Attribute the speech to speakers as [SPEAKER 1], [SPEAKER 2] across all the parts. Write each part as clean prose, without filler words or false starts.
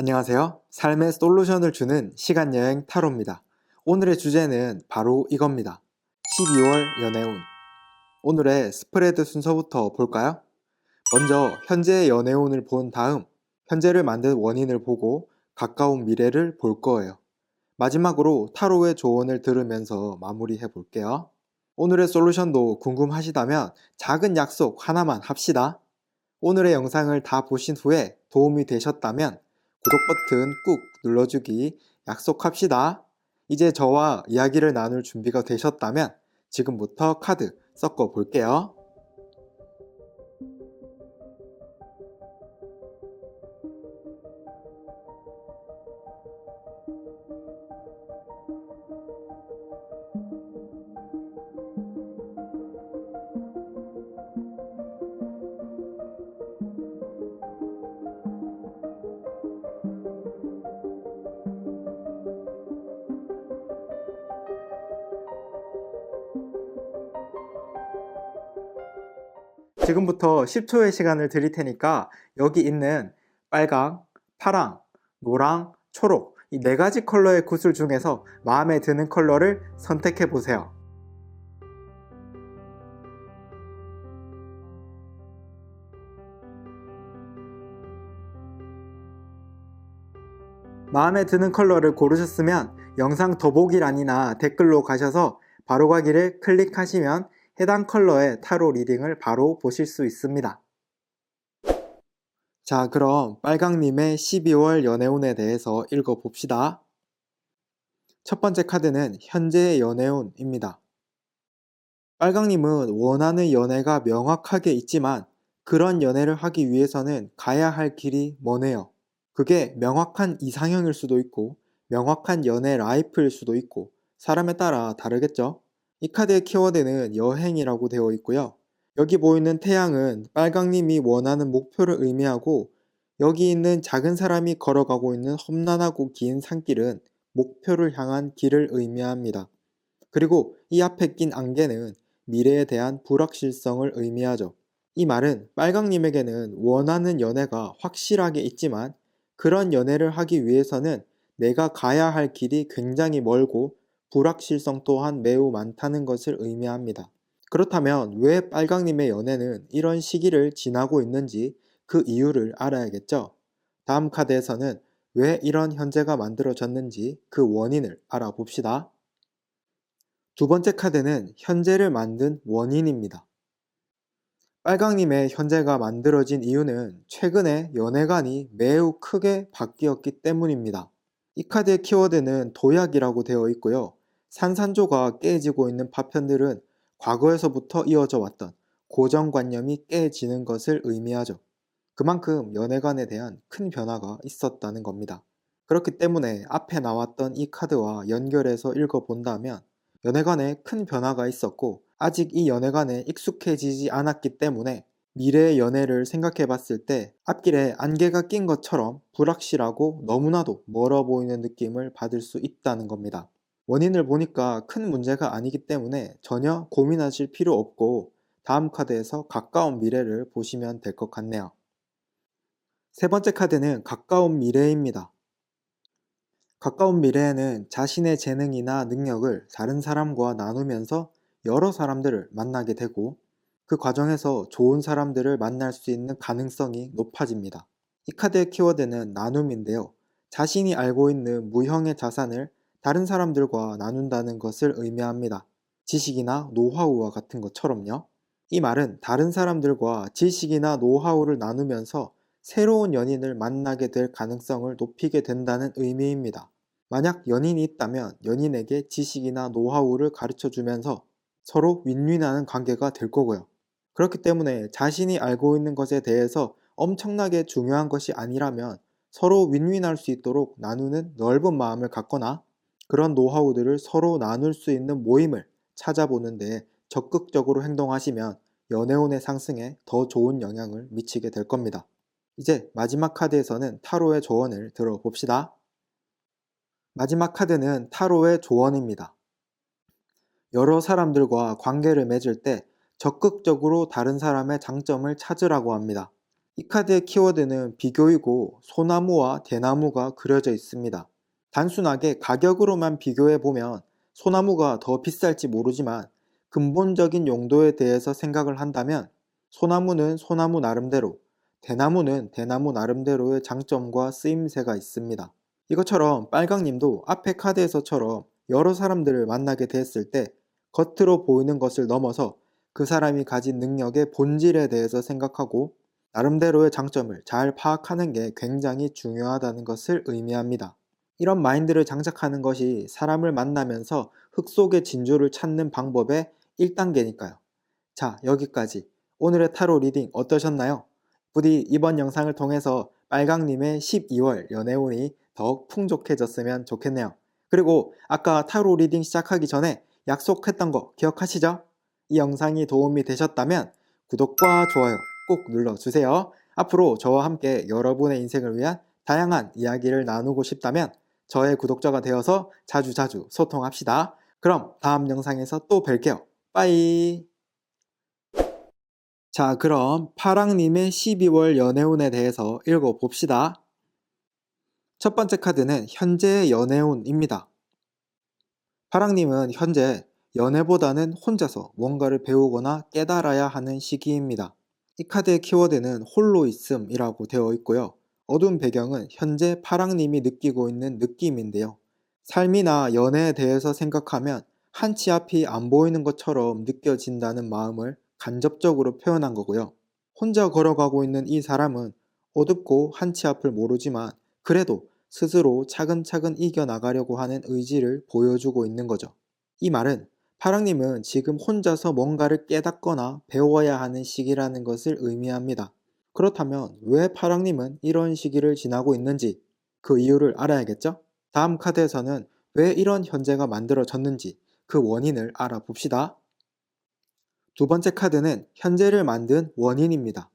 [SPEAKER 1] 안녕하세요. 삶의 솔루션을 주는 시간여행 타로입니다. 오늘의 주제는 바로 이겁니다. 12월 연애운. 오늘의 스프레드 순서부터 볼까요? 먼저 현재의 연애운을 본 다음 현재를 만든 원인을 보고 가까운 미래를 볼 거예요. 마지막으로 타로의 조언을 들으면서 마무리해 볼게요. 오늘의 솔루션도 궁금하시다면 작은 약속 하나만 합시다. 오늘의 영상을 다 보신 후에 도움이 되셨다면 구독 버튼 꾹 눌러주기 약속합시다. 이제 저와 이야기를 나눌 준비가 되셨다면 지금부터 카드 섞어 볼게요. 지금부터 10초의 시간을 드릴 테니까 여기 있는 빨강, 파랑, 노랑, 초록 이 네 가지 컬러의 구슬 중에서 마음에 드는 컬러를 선택해 보세요. 마음에 드는 컬러를 고르셨으면 영상 더보기란이나 댓글로 가셔서 바로 가기를 클릭하시면 해당 컬러의 타로 리딩을 바로 보실 수 있습니다. 자, 그럼 빨강님의 12월 연애운에 대해서 읽어봅시다. 첫 번째 카드는 현재의 연애운입니다. 빨강님은 원하는 연애가 명확하게 있지만 그런 연애를 하기 위해서는 가야 할 길이 머네요. 그게 명확한 이상형일 수도 있고 명확한 연애 라이프일 수도 있고 사람에 따라 다르겠죠? 이 카드의 키워드는 여행이라고 되어 있고요. 여기 보이는 태양은 빨강님이 원하는 목표를 의미하고 여기 있는 작은 사람이 걸어가고 있는 험난하고 긴 산길은 목표를 향한 길을 의미합니다. 그리고 이 앞에 낀 안개는 미래에 대한 불확실성을 의미하죠. 이 말은 빨강님에게는 원하는 연애가 확실하게 있지만 그런 연애를 하기 위해서는 내가 가야 할 길이 굉장히 멀고 불확실성 또한 매우 많다는 것을 의미합니다. 그렇다면 왜 빨강님의 연애는 이런 시기를 지나고 있는지 그 이유를 알아야겠죠? 다음 카드에서는 왜 이런 현재가 만들어졌는지 그 원인을 알아봅시다. 두 번째 카드는 현재를 만든 원인입니다. 빨강님의 현재가 만들어진 이유는 최근에 연애관이 매우 크게 바뀌었기 때문입니다. 이 카드의 키워드는 도약이라고 되어 있고요. 산산조가 깨지고 있는 파편들은 과거에서부터 이어져 왔던 고정관념이 깨지는 것을 의미하죠. 그만큼 연애관에 대한 큰 변화가 있었다는 겁니다. 그렇기 때문에 앞에 나왔던 이 카드와 연결해서 읽어본다면 연애관에 큰 변화가 있었고 아직 이 연애관에 익숙해지지 않았기 때문에 미래의 연애를 생각해 봤을 때 앞길에 안개가 낀 것처럼 불확실하고 너무나도 멀어 보이는 느낌을 받을 수 있다는 겁니다. 원인을 보니까 큰 문제가 아니기 때문에 전혀 고민하실 필요 없고 다음 카드에서 가까운 미래를 보시면 될 것 같네요. 세 번째 카드는 가까운 미래입니다. 가까운 미래에는 자신의 재능이나 능력을 다른 사람과 나누면서 여러 사람들을 만나게 되고 그 과정에서 좋은 사람들을 만날 수 있는 가능성이 높아집니다. 이 카드의 키워드는 나눔인데요. 자신이 알고 있는 무형의 자산을 다른 사람들과 나눈다는 것을 의미합니다. 지식이나 노하우와 같은 것처럼요. 이 말은 다른 사람들과 지식이나 노하우를 나누면서 새로운 연인을 만나게 될 가능성을 높이게 된다는 의미입니다. 만약 연인이 있다면 연인에게 지식이나 노하우를 가르쳐 주면서 서로 윈윈하는 관계가 될 거고요. 그렇기 때문에 자신이 알고 있는 것에 대해서 엄청나게 중요한 것이 아니라면 서로 윈윈할 수 있도록 나누는 넓은 마음을 갖거나 그런 노하우들을 서로 나눌 수 있는 모임을 찾아보는 데 적극적으로 행동하시면 연애운의 상승에 더 좋은 영향을 미치게 될 겁니다. 이제 마지막 카드에서는 타로의 조언을 들어봅시다. 마지막 카드는 타로의 조언입니다. 여러 사람들과 관계를 맺을 때 적극적으로 다른 사람의 장점을 찾으라고 합니다. 이 카드의 키워드는 비교이고 소나무와 대나무가 그려져 있습니다. 단순하게 가격으로만 비교해보면 소나무가 더 비쌀지 모르지만 근본적인 용도에 대해서 생각을 한다면 소나무는 소나무 나름대로, 대나무는 대나무 나름대로의 장점과 쓰임새가 있습니다. 이것처럼 빨강님도 앞에 카드에서처럼 여러 사람들을 만나게 됐을 때 겉으로 보이는 것을 넘어서 그 사람이 가진 능력의 본질에 대해서 생각하고 나름대로의 장점을 잘 파악하는 게 굉장히 중요하다는 것을 의미합니다. 이런 마인드를 장착하는 것이 사람을 만나면서 흙 속의 진주를 찾는 방법의 1단계니까요. 자, 여기까지. 오늘의 타로 리딩 어떠셨나요? 부디 이번 영상을 통해서 빨강님의 12월 연애운이 더욱 풍족해졌으면 좋겠네요. 그리고 아까 타로 리딩 시작하기 전에 약속했던 거 기억하시죠? 이 영상이 도움이 되셨다면 구독과 좋아요 꼭 눌러주세요. 앞으로 저와 함께 여러분의 인생을 위한 다양한 이야기를 나누고 싶다면 저의 구독자가 되어서 자주자주 소통합시다. 그럼 다음 영상에서 또 뵐게요. 빠이. 자, 그럼 파랑님의 12월 연애운에 대해서 읽어봅시다. 첫 번째 카드는 현재의 연애운입니다. 파랑님은 현재 연애보다는 혼자서 뭔가를 배우거나 깨달아야 하는 시기입니다. 이 카드의 키워드는 홀로 있음이라고 되어 있고요. 어두운 배경은 현재 파랑님이 느끼고 있는 느낌인데요. 삶이나 연애에 대해서 생각하면 한치 앞이 안 보이는 것처럼 느껴진다는 마음을 간접적으로 표현한 거고요. 혼자 걸어가고 있는 이 사람은 어둡고 한치 앞을 모르지만 그래도 스스로 차근차근 이겨나가려고 하는 의지를 보여주고 있는 거죠. 이 말은 파랑님은 지금 혼자서 뭔가를 깨닫거나 배워야 하는 시기라는 것을 의미합니다. 그렇다면 왜 파랑님은 이런 시기를 지나고 있는지 그 이유를 알아야겠죠? 다음 카드에서는 왜 이런 현재가 만들어졌는지 그 원인을 알아봅시다. 두 번째 카드는 현재를 만든 원인입니다.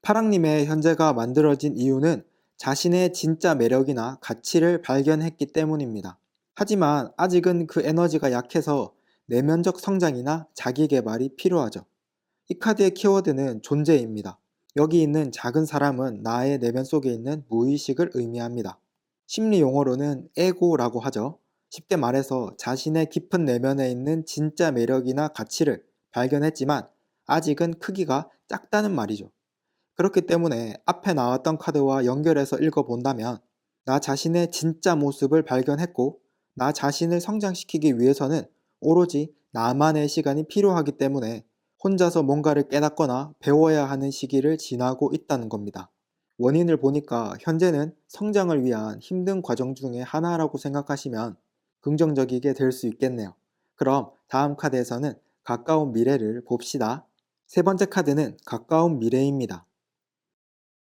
[SPEAKER 1] 파랑님의 현재가 만들어진 이유는 자신의 진짜 매력이나 가치를 발견했기 때문입니다. 하지만 아직은 그 에너지가 약해서 내면적 성장이나 자기 개발이 필요하죠. 이 카드의 키워드는 존재입니다. 여기 있는 작은 사람은 나의 내면 속에 있는 무의식을 의미합니다. 심리 용어로는 에고라고 하죠. 쉽게 말해서 자신의 깊은 내면에 있는 진짜 매력이나 가치를 발견했지만 아직은 크기가 작다는 말이죠. 그렇기 때문에 앞에 나왔던 카드와 연결해서 읽어본다면 나 자신의 진짜 모습을 발견했고 나 자신을 성장시키기 위해서는 오로지 나만의 시간이 필요하기 때문에 혼자서 뭔가를 깨닫거나 배워야 하는 시기를 지나고 있다는 겁니다. 원인을 보니까 현재는 성장을 위한 힘든 과정 중에 하나라고 생각하시면 긍정적이게 될 수 있겠네요. 그럼 다음 카드에서는 가까운 미래를 봅시다. 세 번째 카드는 가까운 미래입니다.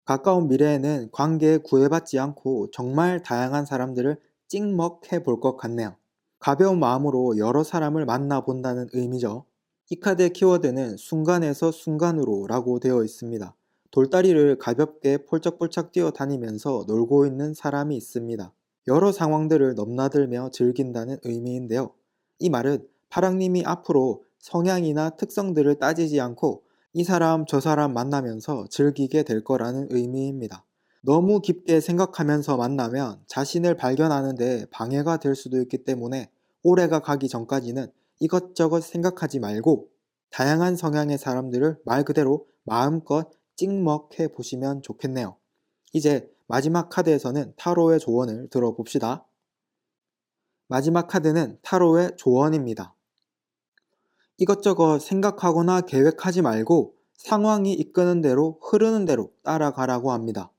[SPEAKER 1] 가까운 미래에는 관계에 구애받지 않고 정말 다양한 사람들을 찍먹해 볼 것 같네요. 가벼운 마음으로 여러 사람을 만나본다는 의미죠. 이 카드의 키워드는 순간에서 순간으로 라고 되어 있습니다. 돌다리를 가볍게 폴짝폴짝 뛰어다니면서 놀고 있는 사람이 있습니다. 여러 상황들을 넘나들며 즐긴다는 의미인데요. 이 말은 파랑님이 앞으로 성향이나 특성들을 따지지 않고 이 사람 저 사람 만나면서 즐기게 될 거라는 의미입니다. 너무 깊게 생각하면서 만나면 자신을 발견하는 데 방해가 될 수도 있기 때문에 올해가 가기 전까지는 이것저것 생각하지 말고 다양한 성향의 사람들을 말 그대로 마음껏 찍먹해 보시면 좋겠네요. 이제 마지막 카드에서는 타로의 조언을 들어봅시다. 마지막 카드는 타로의 조언입니다. 이것저것 생각하거나 계획하지 말고 상황이 이끄는 대로 흐르는 대로 따라가라고 합니다.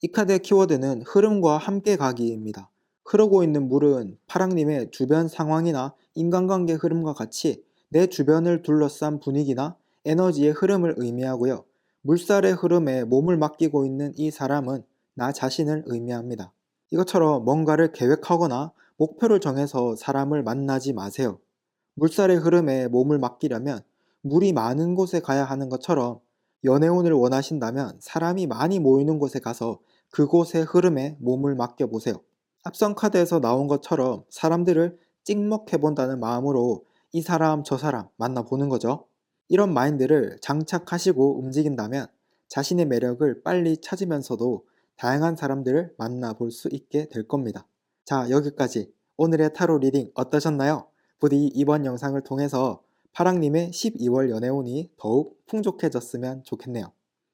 [SPEAKER 1] 이 카드의 키워드는 흐름과 함께 가기입니다. 흐르고 있는 물은 파랑님의 주변 상황이나 인간관계 흐름과 같이 내 주변을 둘러싼 분위기나 에너지의 흐름을 의미하고요. 물살의 흐름에 몸을 맡기고 있는 이 사람은 나 자신을 의미합니다. 이것처럼 뭔가를 계획하거나 목표를 정해서 사람을 만나지 마세요. 물살의 흐름에 몸을 맡기려면 물이 많은 곳에 가야 하는 것처럼 연애운을 원하신다면 사람이 많이 모이는 곳에 가서 그곳의 흐름에 몸을 맡겨보세요. 앞선 카드에서 나온 것처럼 사람들을 찍먹해본다는 마음으로 이 사람 저 사람 만나보는 거죠. 이런 마인드를 장착하시고 움직인다면 자신의 매력을 빨리 찾으면서도 다양한 사람들을 만나볼 수 있게 될 겁니다. 자, 여기까지 오늘의 타로 리딩 어떠셨나요? 부디 이번 영상을 통해서 파랑님의 12월 연애운이 더욱 풍족해졌으면 좋겠네요.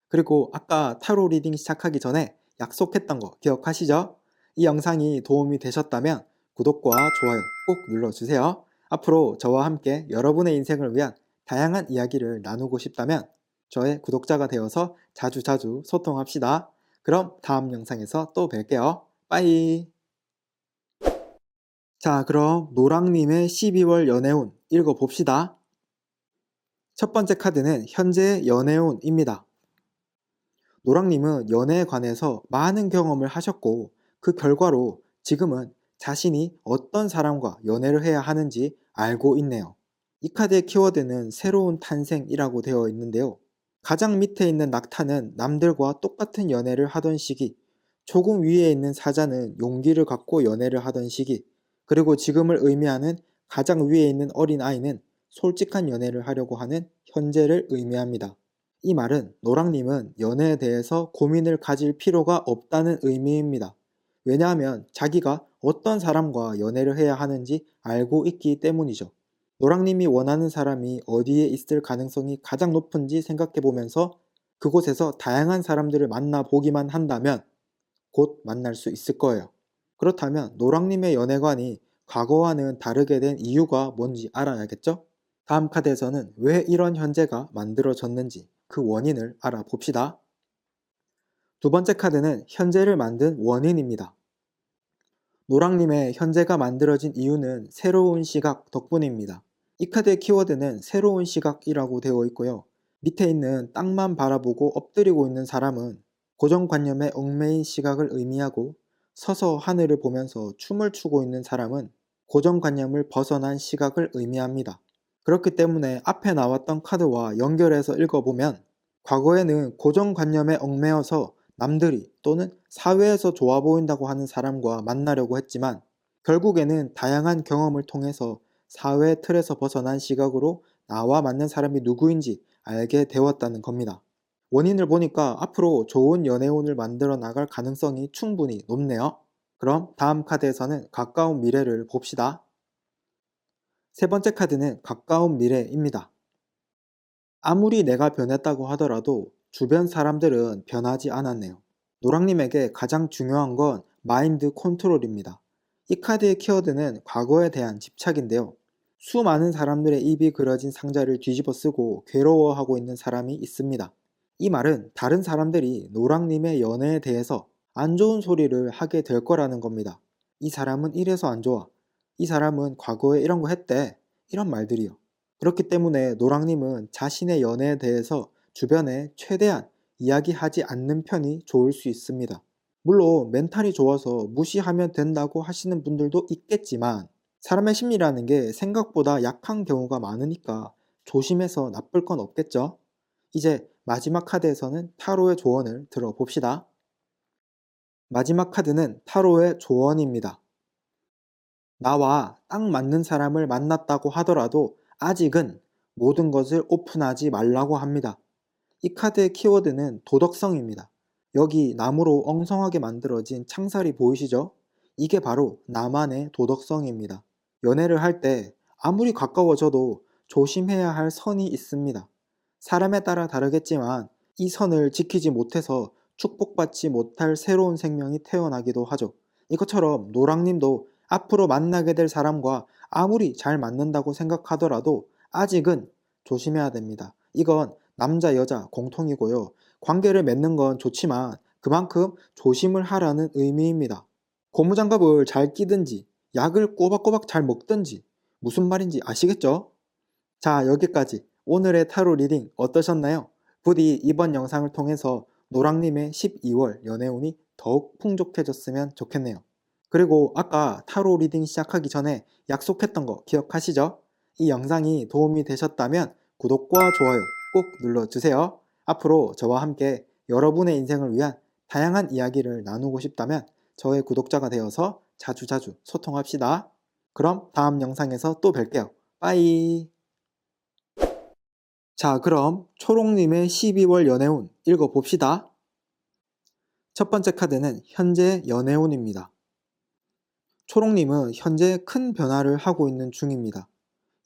[SPEAKER 1] 그리고 아까 타로 리딩 시작하기 전에 약속했던 거 기억하시죠? 이 영상이 도움이 되셨다면 구독과 좋아요 꼭 눌러주세요. 앞으로 저와 함께 여러분의 인생을 위한 다양한 이야기를 나누고 싶다면 저의 구독자가 되어서 자주자주 소통합시다. 그럼 다음 영상에서 또 뵐게요. 빠이. 자, 그럼 노랑님의 12월 연애운 읽어봅시다. 첫 번째 카드는 현재의 연애운입니다. 노랑님은 연애에 관해서 많은 경험을 하셨고 그 결과로 지금은 자신이 어떤 사람과 연애를 해야 하는지 알고 있네요. 이 카드의 키워드는 새로운 탄생이라고 되어 있는데요. 가장 밑에 있는 낙타는 남들과 똑같은 연애를 하던 시기, 조금 위에 있는 사자는 용기를 갖고 연애를 하던 시기, 그리고 지금을 의미하는 가장 위에 있는 어린아이는 솔직한 연애를 하려고 하는 현재를 의미합니다. 이 말은 노랑님은 연애에 대해서 고민을 가질 필요가 없다는 의미입니다. 왜냐하면 자기가 어떤 사람과 연애를 해야 하는지 알고 있기 때문이죠. 노랑님이 원하는 사람이 어디에 있을 가능성이 가장 높은지 생각해 보면서 그곳에서 다양한 사람들을 만나보기만 한다면 곧 만날 수 있을 거예요. 그렇다면 노랑님의 연애관이 과거와는 다르게 된 이유가 뭔지 알아야겠죠? 다음 카드에서는 왜 이런 현재가 만들어졌는지 그 원인을 알아봅시다. 두 번째 카드는 현재를 만든 원인입니다. 노랑님의 현재가 만들어진 이유는 새로운 시각 덕분입니다. 이 카드의 키워드는 새로운 시각이라고 되어 있고요. 밑에 있는 땅만 바라보고 엎드리고 있는 사람은 고정관념에 얽매인 시각을 의미하고 서서 하늘을 보면서 춤을 추고 있는 사람은 고정관념을 벗어난 시각을 의미합니다. 그렇기 때문에 앞에 나왔던 카드와 연결해서 읽어보면 과거에는 고정관념에 얽매여서 남들이 또는 사회에서 좋아 보인다고 하는 사람과 만나려고 했지만 결국에는 다양한 경험을 통해서 사회 틀에서 벗어난 시각으로 나와 맞는 사람이 누구인지 알게 되었다는 겁니다. 원인을 보니까 앞으로 좋은 연애운을 만들어 나갈 가능성이 충분히 높네요. 그럼 다음 카드에서는 가까운 미래를 봅시다. 세 번째 카드는 가까운 미래입니다. 아무리 내가 변했다고 하더라도 주변 사람들은 변하지 않았네요. 노랑님에게 가장 중요한 건 마인드 컨트롤입니다. 이 카드의 키워드는 과거에 대한 집착인데요. 수많은 사람들의 입이 그려진 상자를 뒤집어 쓰고 괴로워하고 있는 사람이 있습니다. 이 말은 다른 사람들이 노랑님의 연애에 대해서 안 좋은 소리를 하게 될 거라는 겁니다. 이 사람은 이래서 안 좋아. 이 사람은 과거에 이런 거 했대. 이런 말들이요. 그렇기 때문에 노랑님은 자신의 연애에 대해서 주변에 최대한 이야기하지 않는 편이 좋을 수 있습니다. 물론 멘탈이 좋아서 무시하면 된다고 하시는 분들도 있겠지만 사람의 심리라는 게 생각보다 약한 경우가 많으니까 조심해서 나쁠 건 없겠죠? 이제 마지막 카드에서는 타로의 조언을 들어봅시다. 마지막 카드는 타로의 조언입니다. 나와 딱 맞는 사람을 만났다고 하더라도 아직은 모든 것을 오픈하지 말라고 합니다. 이 카드의 키워드는 도덕성입니다. 여기 나무로 엉성하게 만들어진 창살이 보이시죠? 이게 바로 나만의 도덕성입니다. 연애를 할 때 아무리 가까워져도 조심해야 할 선이 있습니다. 사람에 따라 다르겠지만 이 선을 지키지 못해서 축복받지 못할 새로운 생명이 태어나기도 하죠. 이것처럼 노랑님도 앞으로 만나게 될 사람과 아무리 잘 맞는다고 생각하더라도 아직은 조심해야 됩니다. 이건 남자 여자 공통이고요. 관계를 맺는 건 좋지만 그만큼 조심을 하라는 의미입니다. 고무장갑을 잘 끼든지 약을 꼬박꼬박 잘 먹든지 무슨 말인지 아시겠죠? 자, 여기까지 오늘의 타로 리딩 어떠셨나요? 부디 이번 영상을 통해서 노랑님의 12월 연애운이 더욱 풍족해졌으면 좋겠네요. 그리고 아까 타로 리딩 시작하기 전에 약속했던 거 기억하시죠? 이 영상이 도움이 되셨다면 구독과 좋아요 꼭 눌러주세요. 앞으로 저와 함께 여러분의 인생을 위한 다양한 이야기를 나누고 싶다면 저의 구독자가 되어서 자주자주 소통합시다. 그럼 다음 영상에서 또 뵐게요. 빠이. 자, 그럼 초록님의 12월 연애운 읽어봅시다. 첫 번째 카드는 현재 연애운입니다. 초록님은 현재 큰 변화를 하고 있는 중입니다.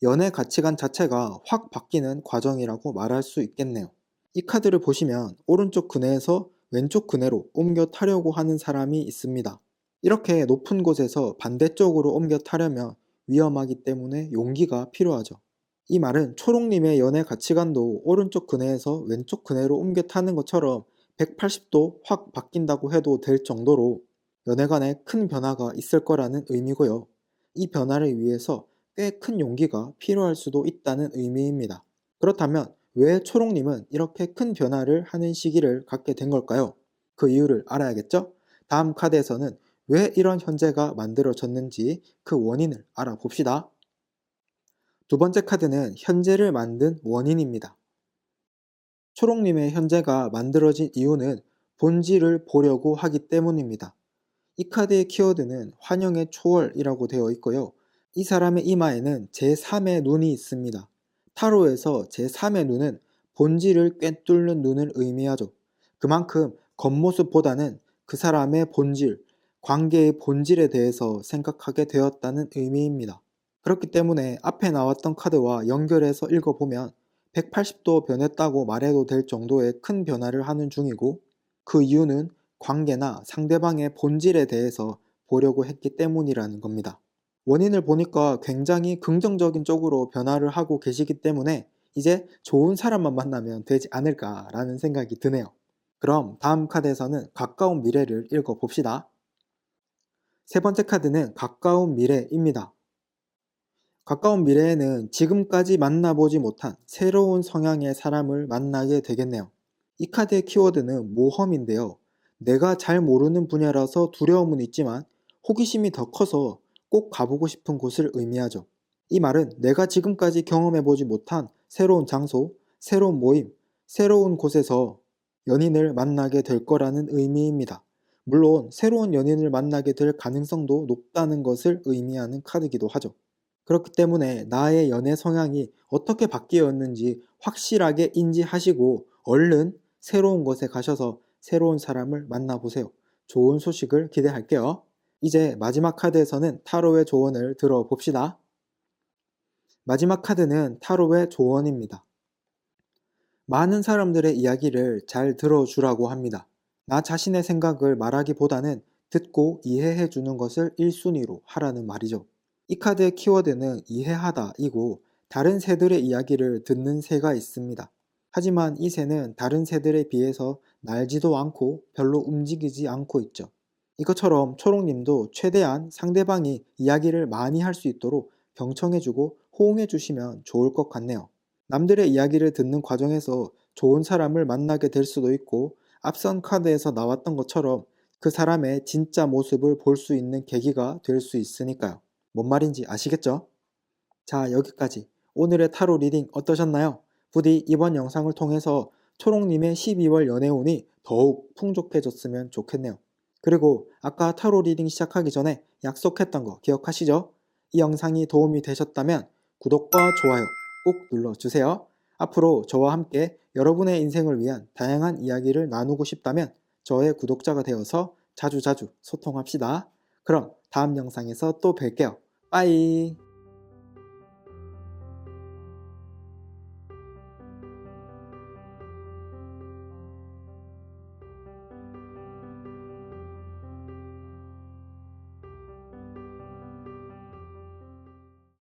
[SPEAKER 1] 연애 가치관 자체가 확 바뀌는 과정이라고 말할 수 있겠네요. 이 카드를 보시면 오른쪽 그네에서 왼쪽 그네로 옮겨 타려고 하는 사람이 있습니다. 이렇게 높은 곳에서 반대쪽으로 옮겨 타려면 위험하기 때문에 용기가 필요하죠. 이 말은 초록님의 연애 가치관도 오른쪽 그네에서 왼쪽 그네로 옮겨 타는 것처럼 180도 확 바뀐다고 해도 될 정도로 연애관에 큰 변화가 있을 거라는 의미고요. 이 변화를 위해서 꽤 큰 용기가 필요할 수도 있다는 의미입니다. 그렇다면 왜 초록님은 이렇게 큰 변화를 하는 시기를 갖게 된 걸까요? 그 이유를 알아야겠죠? 다음 카드에서는 왜 이런 현재가 만들어졌는지 그 원인을 알아봅시다. 두 번째 카드는 현재를 만든 원인입니다. 초록님의 현재가 만들어진 이유는 본질을 보려고 하기 때문입니다. 이 카드의 키워드는 환영의 초월이라고 되어 있고요. 이 사람의 이마에는 제3의 눈이 있습니다. 타로에서 제3의 눈은 본질을 꿰뚫는 눈을 의미하죠. 그만큼 겉모습보다는 그 사람의 본질, 관계의 본질에 대해서 생각하게 되었다는 의미입니다. 그렇기 때문에 앞에 나왔던 카드와 연결해서 읽어보면 180도 변했다고 말해도 될 정도의 큰 변화를 하는 중이고, 그 이유는 관계나 상대방의 본질에 대해서 보려고 했기 때문이라는 겁니다. 원인을 보니까 굉장히 긍정적인 쪽으로 변화를 하고 계시기 때문에 이제 좋은 사람만 만나면 되지 않을까라는 생각이 드네요. 그럼 다음 카드에서는 가까운 미래를 읽어봅시다. 세 번째 카드는 가까운 미래입니다. 가까운 미래에는 지금까지 만나보지 못한 새로운 성향의 사람을 만나게 되겠네요. 이 카드의 키워드는 모험인데요. 내가 잘 모르는 분야라서 두려움은 있지만 호기심이 더 커서 꼭 가보고 싶은 곳을 의미하죠. 이 말은 내가 지금까지 경험해보지 못한 새로운 장소, 새로운 모임, 새로운 곳에서 연인을 만나게 될 거라는 의미입니다. 물론 새로운 연인을 만나게 될 가능성도 높다는 것을 의미하는 카드이기도 하죠. 그렇기 때문에 나의 연애 성향이 어떻게 바뀌었는지 확실하게 인지하시고 얼른 새로운 곳에 가셔서 새로운 사람을 만나보세요. 좋은 소식을 기대할게요. 이제 마지막 카드에서는 타로의 조언을 들어봅시다. 마지막 카드는 타로의 조언입니다. 많은 사람들의 이야기를 잘 들어주라고 합니다. 나 자신의 생각을 말하기보다는 듣고 이해해 주는 것을 1순위로 하라는 말이죠. 이 카드의 키워드는 이해하다이고 다른 새들의 이야기를 듣는 새가 있습니다. 하지만 이 새는 다른 새들에 비해서 날지도 않고 별로 움직이지 않고 있죠. 이것처럼 초록님도 최대한 상대방이 이야기를 많이 할 수 있도록 경청해주고 호응해주시면 좋을 것 같네요. 남들의 이야기를 듣는 과정에서 좋은 사람을 만나게 될 수도 있고 앞선 카드에서 나왔던 것처럼 그 사람의 진짜 모습을 볼 수 있는 계기가 될 수 있으니까요. 뭔 말인지 아시겠죠? 자, 여기까지 오늘의 타로 리딩 어떠셨나요? 부디 이번 영상을 통해서 초록님의 12월 연애운이 더욱 풍족해졌으면 좋겠네요. 그리고 아까 타로 리딩 시작하기 전에 약속했던 거 기억하시죠? 이 영상이 도움이 되셨다면 구독과 좋아요 꼭 눌러주세요. 앞으로 저와 함께 여러분의 인생을 위한 다양한 이야기를 나누고 싶다면 저의 구독자가 되어서 자주자주 소통합시다. 그럼 다음 영상에서 또 뵐게요. 빠이.